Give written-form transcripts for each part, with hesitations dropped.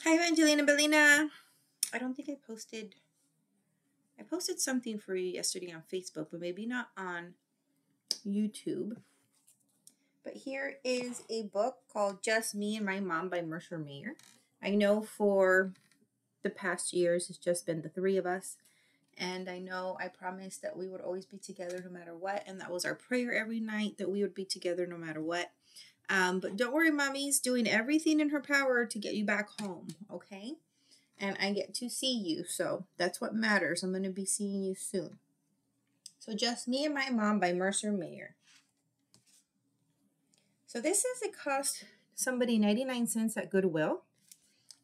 Hi, Evangelina Bellina. I don't think I posted. I posted something for you yesterday on Facebook, but maybe not on YouTube. But here is a book called Just Me and My Mom by Mercer Mayer. I know for the past years it's just been the three of us. And I know I promised that we would always be together no matter what. And that was our prayer every night, that we would be together no matter what. But don't worry, Mommy's doing everything in her power to get you back home, okay? And I get to see you, so that's what matters. I'm going to be seeing you soon. So Just Me and My Mom by Mercer Mayer. So this says it cost somebody 99 cents at Goodwill,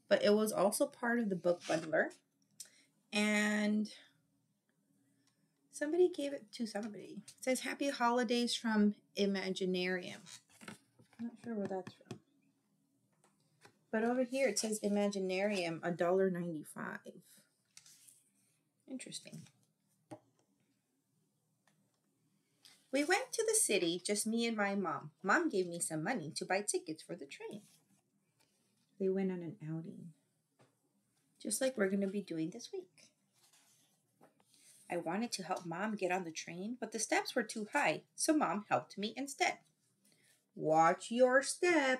but it was also part of the book bundler. And somebody gave it to somebody. It says Happy Holidays from Imaginarium. I'm not sure where that's from. But over here it says Imaginarium, $1.95. Interesting. We went to the city, just me and my mom. Mom gave me some money to buy tickets for the train. They went on an outing, just like we're going to be doing this week. I wanted to help Mom get on the train, but the steps were too high, so Mom helped me instead. Watch your step.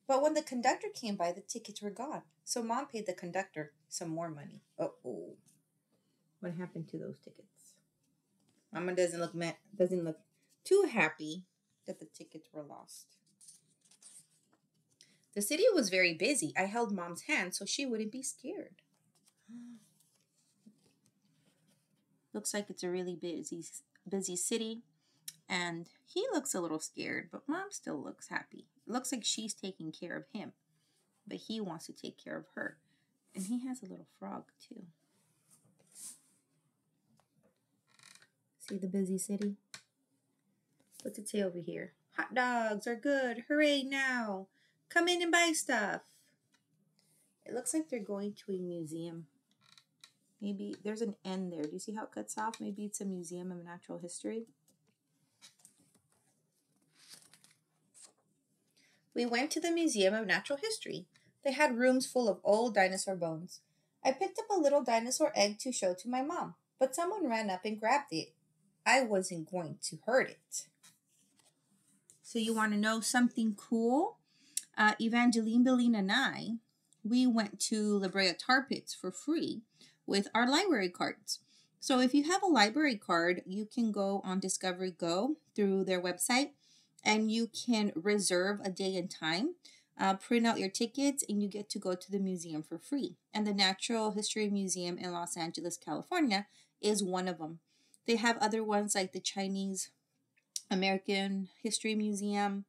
But when the conductor came by, the tickets were gone, so Mom paid the conductor some more money. Uh-oh. What happened to those tickets? Mama doesn't look too happy that the tickets were lost. The city was very busy. I held Mom's hand so she wouldn't be scared. Looks like it's a really busy city, and he looks a little scared, but Mom still looks happy. It looks like she's taking care of him, but he wants to take care of her. And he has a little frog too. See the busy city? What's it say over here? Hot dogs are good. Hooray now. Come in and buy stuff. It looks like they're going to a museum. Maybe there's an N there. Do you see how it cuts off? Maybe it's a museum of natural history. We went to the Museum of Natural History. They had rooms full of old dinosaur bones. I picked up a little dinosaur egg to show to my mom, but someone ran up and grabbed it. I wasn't going to hurt it. So you want to know something cool? Evangeline, Bellina, and I, we went to La Brea Tar Pits for free with our library cards. So if you have a library card, you can go on Discovery Go through their website and you can reserve a day and time, print out your tickets, and you get to go to the museum for free. And the Natural History Museum in Los Angeles, California is one of them. They have other ones like the Chinese American History Museum,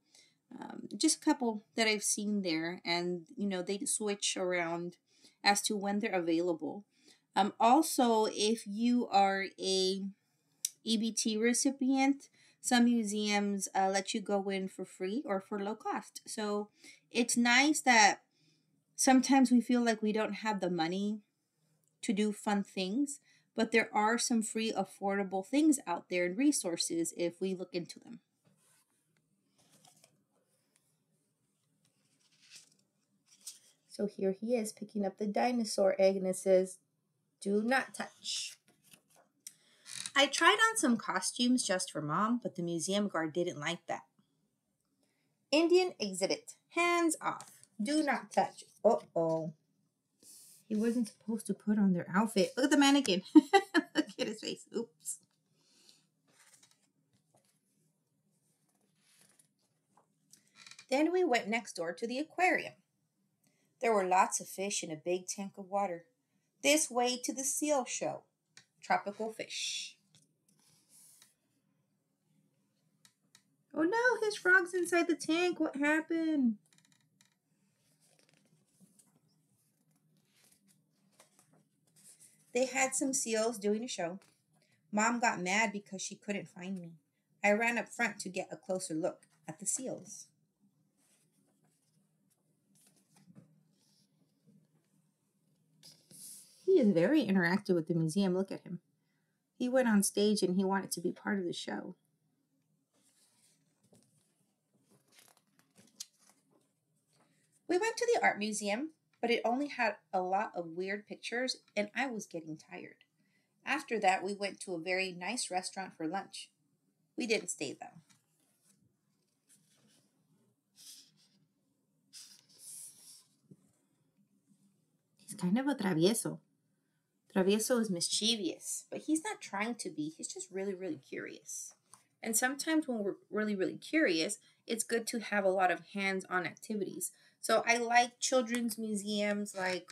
just a couple that I've seen there, and they switch around as to when they're available. Also, if you are a EBT recipient, some museums let you go in for free or for low cost. So it's nice that sometimes we feel like we don't have the money to do fun things, but there are some free, affordable things out there and resources if we look into them. So here he is picking up the dinosaur egg, and it says, "Do not touch." I tried on some costumes just for Mom, but the museum guard didn't like that. Indian exhibit. Hands off. Do not touch. Uh-oh. He wasn't supposed to put on their outfit. Look at the mannequin. Look at his face. Oops. Then we went next door to the aquarium. There were lots of fish in a big tank of water. This way to the seal show. Tropical fish. Oh no, his frog's inside the tank. What happened? They had some seals doing a show. Mom got mad because she couldn't find me. I ran up front to get a closer look at the seals. He is very interactive with the museum. Look at him. He went on stage and he wanted to be part of the show. We went to the art museum, but it only had a lot of weird pictures and I was getting tired. After that, we went to a very nice restaurant for lunch. We didn't stay though. He's kind of a travieso. Travieso is mischievous, but he's not trying to be. He's just really, really curious. And sometimes when we're really, really curious, it's good to have a lot of hands-on activities. So I like children's museums like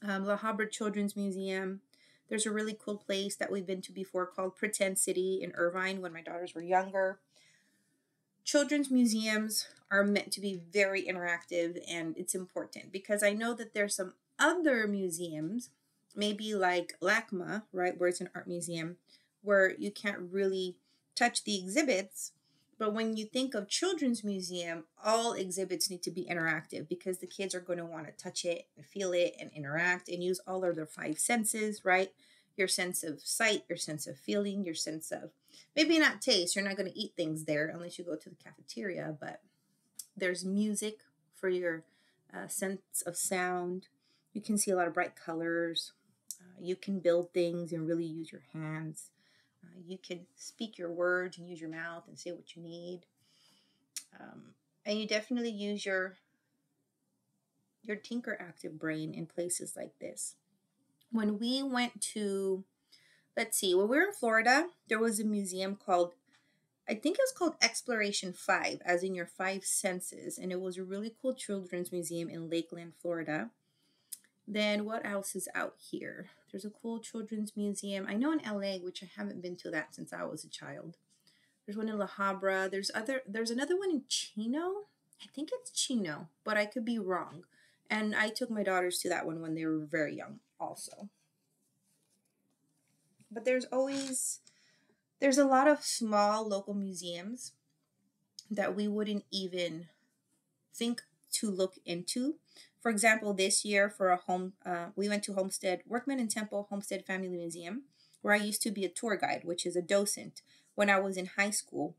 La Habra Children's Museum. There's a really cool place that we've been to before called Pretend City in Irvine when my daughters were younger. Children's museums are meant to be very interactive, and it's important because I know that there's some other museums, maybe like LACMA, right, where it's an art museum, where you can't really touch the exhibits. But when you think of children's museum, all exhibits need to be interactive because the kids are going to want to touch it and feel it and interact and use all of their five senses, right? Your sense of sight, your sense of feeling, your sense of maybe not taste. You're not going to eat things there unless you go to the cafeteria, but there's music for your sense of sound. You can see a lot of bright colors. You can build things and really use your hands. You can speak your words and use your mouth and say what you need. And you definitely use your tinker active brain in places like this. When we went to, when we were in Florida, there was a museum called, I think it was called Exploration 5, as in your five senses. And it was a really cool children's museum in Lakeland, Florida. Then what else is out here? There's a cool children's museum. I know in LA, which I haven't been to that since I was a child. There's one in La Habra. There's another one in Chino. I think it's Chino, but I could be wrong. And I took my daughters to that one when they were very young also. But there's a lot of small local museums that we wouldn't even think to look into. For example, this year for we went to Homestead, Workman and Temple Homestead Family Museum, where I used to be a tour guide, which is a docent. When I was in high school,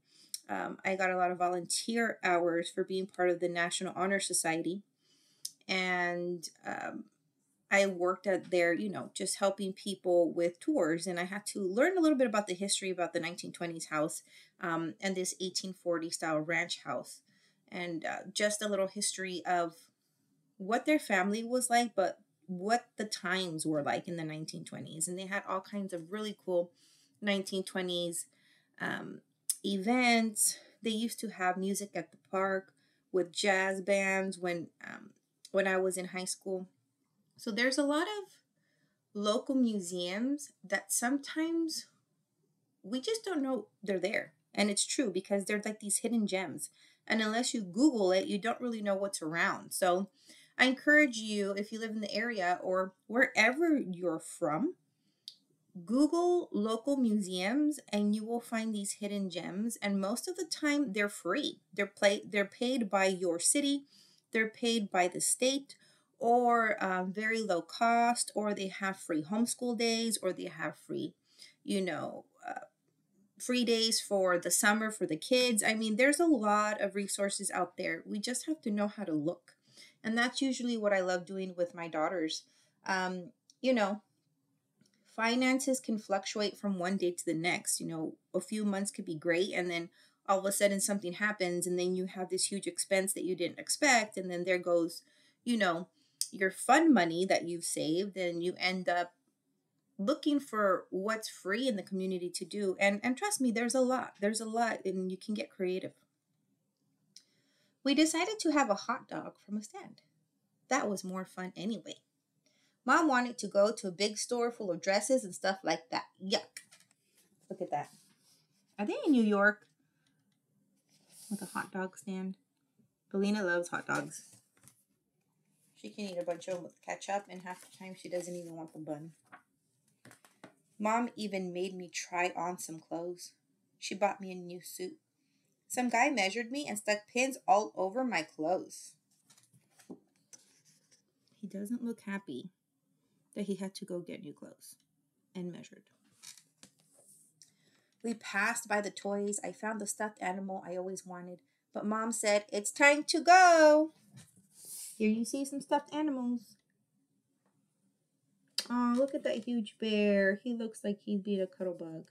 I got a lot of volunteer hours for being part of the National Honor Society. And I worked at there, just helping people with tours. And I had to learn a little bit about the history about the 1920s house and this 1840 style ranch house. And just a little history of what their family was like, but what the times were like in the 1920s. And they had all kinds of really cool 1920s events. They used to have music at the park with jazz bands when I was in high school. So there's a lot of local museums that sometimes we just don't know they're there. And it's true because they're like these hidden gems. And unless you Google it, you don't really know what's around. So I encourage you, if you live in the area or wherever you're from, Google local museums and you will find these hidden gems. And most of the time they're free. They're paid by your city. They're paid by the state, or very low cost, or they have free homeschool days, or they have free, free days for the summer for the kids. I mean, there's a lot of resources out there. We just have to know how to look. And that's usually what I love doing with my daughters. Finances can fluctuate from one day to the next. A few months could be great, and then all of a sudden something happens, and then you have this huge expense that you didn't expect, and then there goes, your fund money that you've saved, and you end up looking for what's free in the community to do. And trust me, there's a lot, and you can get creative. We decided to have a hot dog from a stand. That was more fun anyway. Mom wanted to go to a big store full of dresses and stuff like that. Yuck. Look at that. Are they in New York with a hot dog stand? Belina loves hot dogs. She can eat a bunch of them with ketchup, and half the time she doesn't even want the bun. Mom even made me try on some clothes. She bought me a new suit. Some guy measured me and stuck pins all over my clothes. He doesn't look happy that he had to go get new clothes and measured. We passed by the toys. I found the stuffed animal I always wanted, but Mom said, "It's time to go." Here you see some stuffed animals. Oh, look at that huge bear. He looks like he's being a cuddle bug.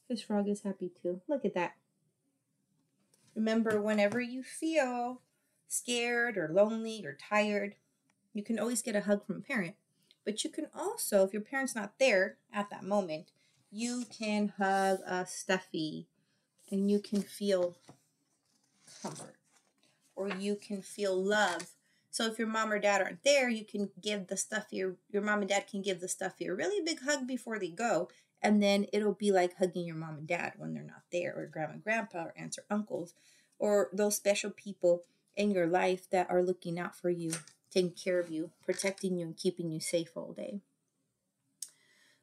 His frog is happy too. Look at that. Remember, whenever you feel scared or lonely or tired, you can always get a hug from a parent. But you can also, if your parent's not there at that moment, you can hug a stuffy and you can feel comfort or you can feel love. So if your mom or dad aren't there, you can give the stuffy, your mom and dad can give the stuffy a really big hug before they go. And then it'll be like hugging your mom and dad when they're not there, or grandma and grandpa, or aunts or uncles, or those special people in your life that are looking out for you, taking care of you, protecting you, and keeping you safe all day.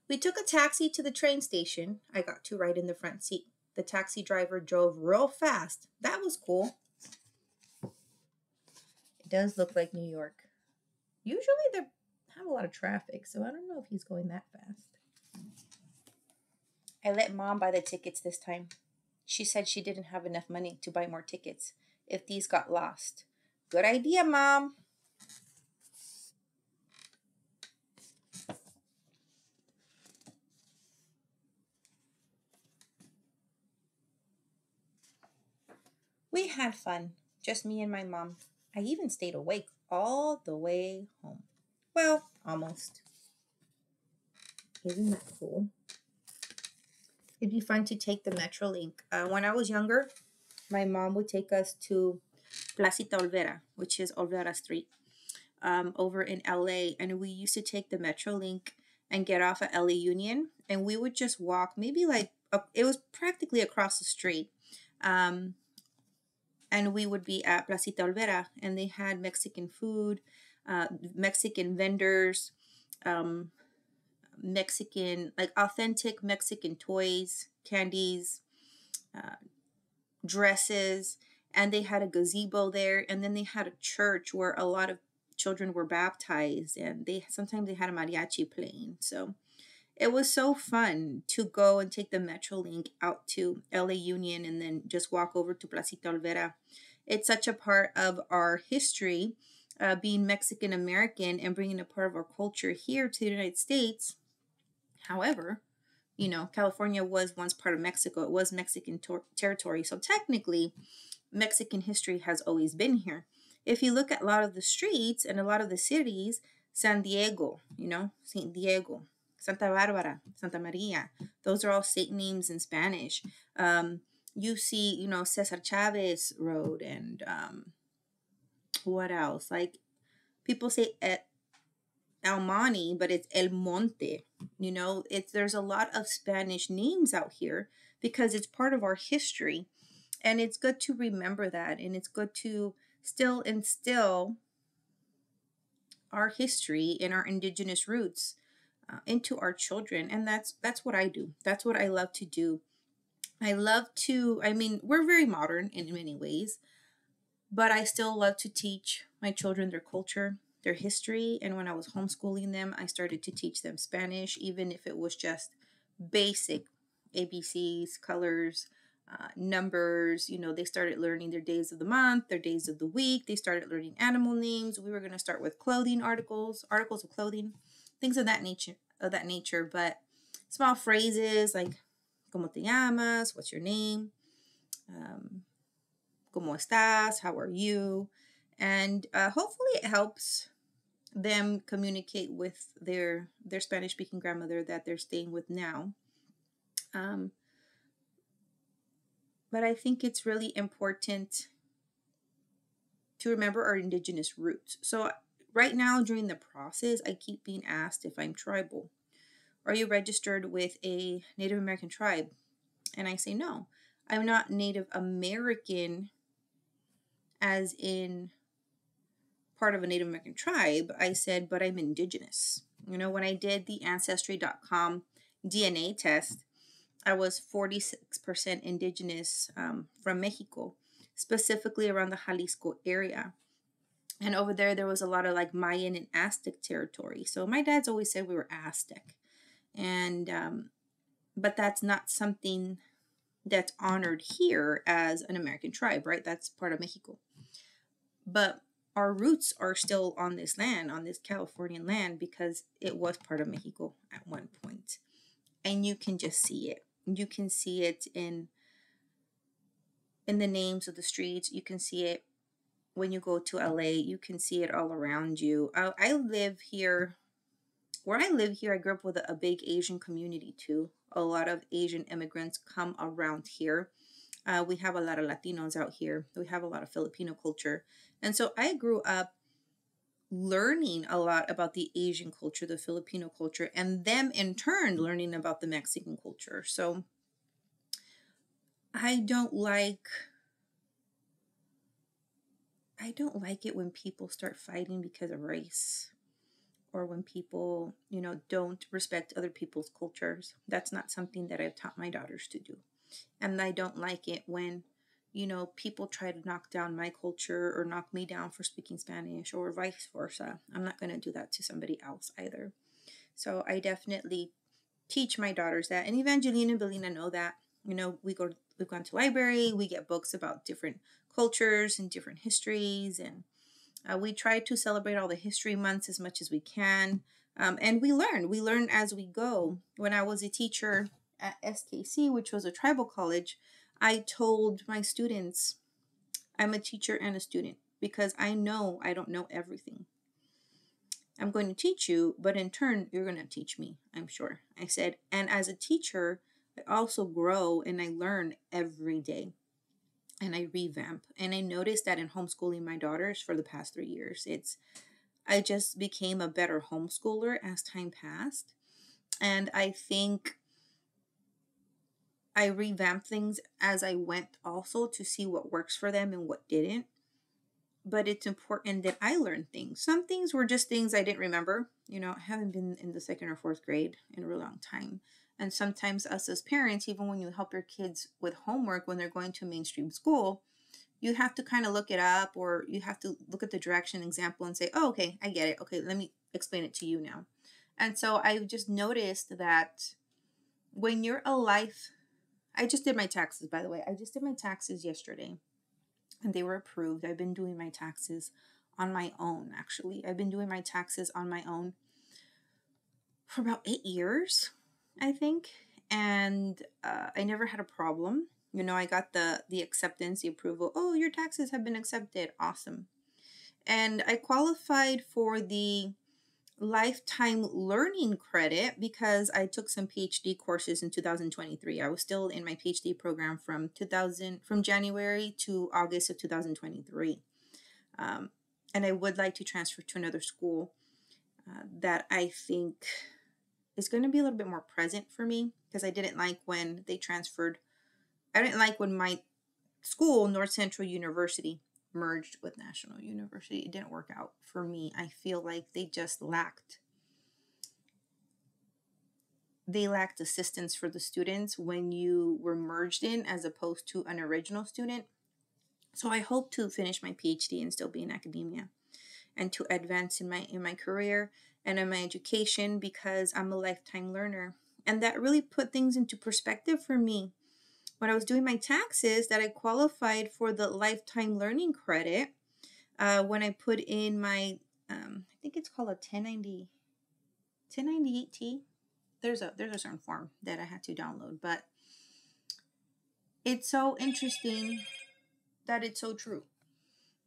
We took a taxi to the train station. I got to ride in the front seat. The taxi driver drove real fast. That was cool. It does look like New York. Usually they have a lot of traffic, so I don't know if he's going that fast. I let Mom buy the tickets this time. She said she didn't have enough money to buy more tickets if these got lost. Good idea, Mom. We had fun, just me and my mom. I even stayed awake all the way home. Well, almost. Isn't that cool? It'd be fun to take the Metrolink. When I was younger, my mom would take us to Placita Olvera, which is Olvera Street, over in LA. And we used to take the Metrolink and get off at LA Union. And we would just walk, maybe like, it was practically across the street. And we would be at Placita Olvera. And they had Mexican food, Mexican vendors, Mexican, like authentic Mexican toys, candies, dresses, and they had a gazebo there, and then they had a church where a lot of children were baptized, and sometimes they had a mariachi playing. So it was so fun to go and take the Metrolink out to LA Union and then just walk over to Placita Olvera. It's such a part of our history, being Mexican American and bringing a part of our culture here to the United States. However, California was once part of Mexico. It was Mexican territory. So technically, Mexican history has always been here. If you look at a lot of the streets and a lot of the cities, San Diego, St. Diego, Santa Barbara, Santa Maria, those are all saint names in Spanish. You see, Cesar Chavez Road and what else? Like people say El Monte, but it's El Monte. There's a lot of Spanish names out here because it's part of our history. And it's good to remember that. And it's good to still instill our history and our indigenous roots into our children. And that's what I do. That's what I love to do. We're very modern in many ways, but I still love to teach my children their culture, their history. And when I was homeschooling them, I started to teach them Spanish, even if it was just basic ABCs, colors, numbers. They started learning their days of the month, their days of the week. They started learning animal names. We were going to start with clothing articles of clothing, things of that nature. But small phrases like "Cómo te llamas?" What's your name? ¿Cómo estás? How are you? And hopefully it helps them communicate with their Spanish-speaking grandmother that they're staying with now. But I think it's really important to remember our indigenous roots. So right now during the process, I keep being asked if I'm tribal. Are you registered with a Native American tribe? And I say no. I'm not Native American as in part of a Native American tribe. I said, but I'm indigenous. When I did the Ancestry.com DNA test, I was 46% indigenous from Mexico, specifically around the Jalisco area. And over there was a lot of like Mayan and Aztec territory. So my dad's always said we were Aztec. And, but that's not something that's honored here as an American tribe, right? That's part of Mexico. But our roots are still on this land, on this Californian land, because it was part of Mexico at one point. And you can just see it. You can see it in the names of the streets. You can see it when you go to LA. You can see it all around you. I live here. Where I live here, I grew up with a big Asian community too. A lot of Asian immigrants come around here. We have a lot of Latinos out here. We have a lot of Filipino culture. And so I grew up learning a lot about the Asian culture, the Filipino culture, and them in turn learning about the Mexican culture. So I don't like it when people start fighting because of race, or when people, don't respect other people's cultures. That's not something that I've taught my daughters to do. And I don't like it when, people try to knock down my culture or knock me down for speaking Spanish, or vice versa. I'm not going to do that to somebody else either. So I definitely teach my daughters that. And Evangeline and Belina know that. We've gone to library, we get books about different cultures and different histories, and we try to celebrate all the history months as much as we can. And we learn as we go. When I was a teacher at SKC, which was a tribal college, I told my students, I'm a teacher and a student, because I know I don't know everything. I'm going to teach you, but in turn, you're going to teach me, I'm sure. I said, and as a teacher, I also grow and I learn every day. And I revamp. And I noticed that in homeschooling my daughters for the past 3 years, I just became a better homeschooler as time passed. And I think I revamped things as I went also, to see what works for them and what didn't. But it's important that I learn things. Some things were just things I didn't remember. I haven't been in the 2nd or 4th grade in a really long time. And sometimes us as parents, even when you help your kids with homework when they're going to a mainstream school, you have to kind of look it up, or you have to look at the direction example and say, oh, okay, I get it. Okay, let me explain it to you now. And so I just noticed that when you're I just did my taxes, by the way. I just did my taxes yesterday, and they were approved. I've been doing my taxes on my own, actually. I've been doing my taxes on my own for about 8 years, I think. And I never had a problem. I got the acceptance, the approval. Oh, your taxes have been accepted. Awesome. And I qualified for the lifetime learning credit because I took some PhD courses in 2023. I was still in my PhD program from January to August of 2023. And I would like to transfer to another school that I think is going to be a little bit more present for me, because I didn't like when they transferred. I didn't like when my school, North Central University, merged with National University. It didn't work out for me. I feel like they just lacked assistance for the students when you were merged in, as opposed to an original student. So I hope to finish my PhD and still be in academia, and to advance in my career and in my education, because I'm a lifetime learner. And that really put things into perspective for me when I was doing my taxes, that I qualified for the lifetime learning credit when I put in my, I think it's called a 1098T. There's a certain form that I had to download, but it's so interesting that it's so true.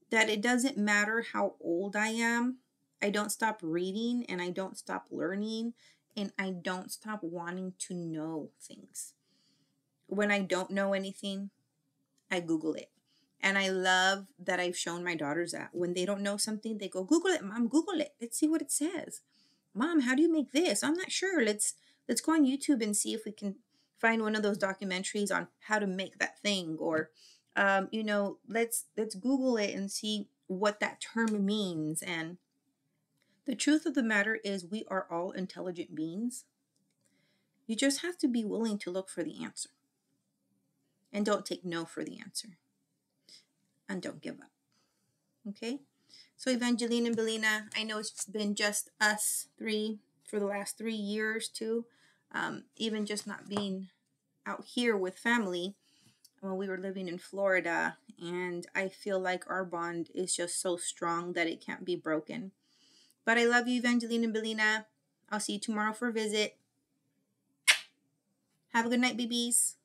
That it doesn't matter how old I am, I don't stop reading, and I don't stop learning, and I don't stop wanting to know things. When I don't know anything, I Google it. And I love that I've shown my daughters that when they don't know something, they go, Google it, Mom, Google it. Let's see what it says. Mom, how do you make this? I'm not sure. Let's go on YouTube and see if we can find one of those documentaries on how to make that thing. Or, let's Google it and see what that term means. And the truth of the matter is, we are all intelligent beings. You just have to be willing to look for the answer. And don't take no for the answer. And don't give up. Okay? So Evangeline and Belina, I know it's been just us three for the last 3 years too. Even just not being out here with family. when we were living in Florida, and I feel like our bond is just so strong that it can't be broken. But I love you, Evangeline and Belina. I'll see you tomorrow for a visit. Have a good night, babies.